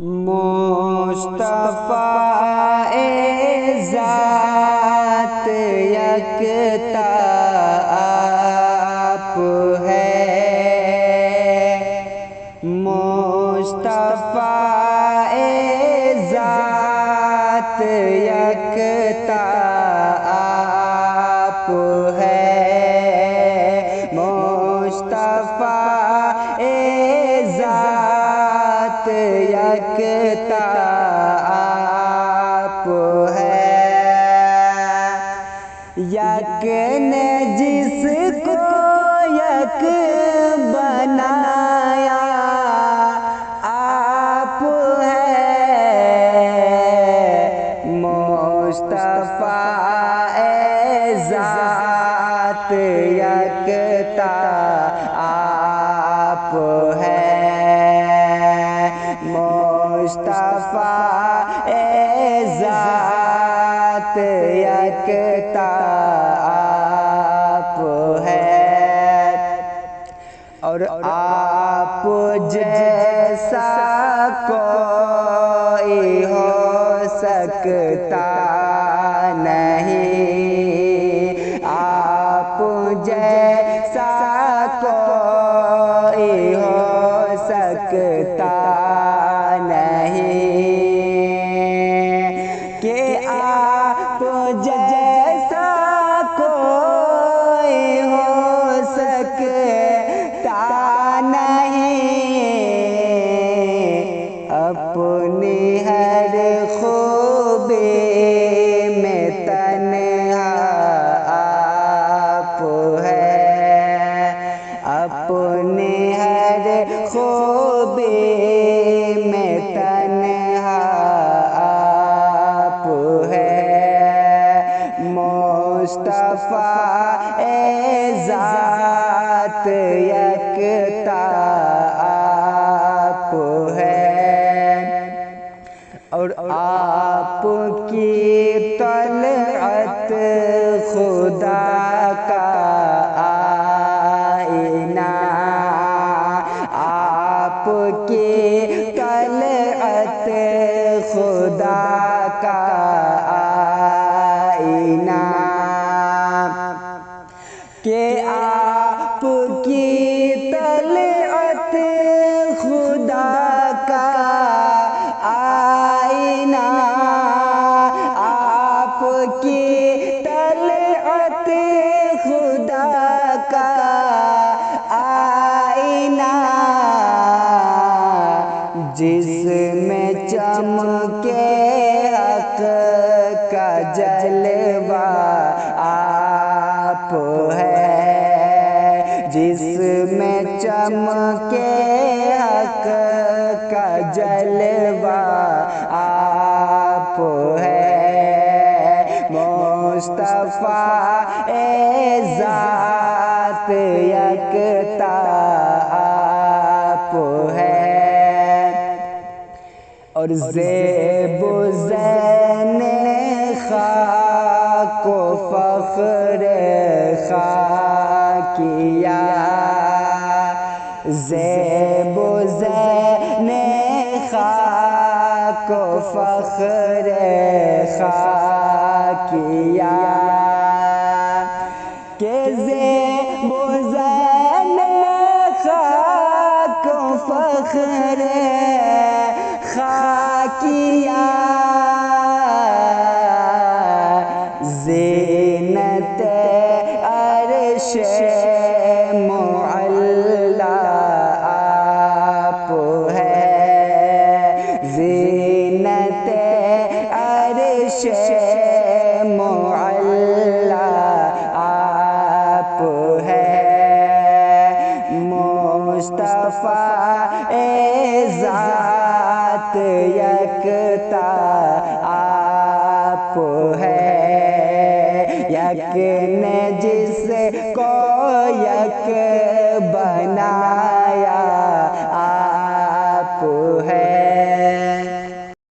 مصطفیٰ ذات یکتا آپ ہے، مصطفیٰ ذات یکتا آپ ہے، مصطفیٰ ذات یکتا آپ ہے، یک نے جس کو یک بنایا آپ ہے، مصطفیٰ ذات یکتا آپ ہے، مصطفیٰ ذات یکتا آپ ہے، اور آپ جیسا کوئی ہو سکتا نہیں، آپ جیسا کوئی ہو سکتا نہیں، کہ آپ جیسا کوئی ہو سکتا نہیں، اپنی ہر خوبی میں تنہا آپ ہے، اپنی ہر خوبی میں تنہا آپ ہے، مصطفیٰ ذات یکتا آپ ہے، اور آپ کی طلعت خدا کا آئینہ، آپ کی طلعت خدا کا آئینہ، کہ آپ کی طلعت خدا کا آئینہ، آپ کی طلعت خدا کا آئینہ، جس میں چمکے حق کا جلوہ آپ ہے، جس میں چمکے حق کا جلوہ آپ ہے، مصطفیٰ ذات یکتا آپ ہے، اور زیب و زین خاک و فخر خاکیہ، زیب و زین خاک و فخر خاکیہ، کہ زیب و زین خاک و فخر خاکیہ، زینت عرش معلی آپ ہے، زینت عرش معلی آپ ہے، مصطفیٰ ذات یکتا آپ ہے، یک نے جس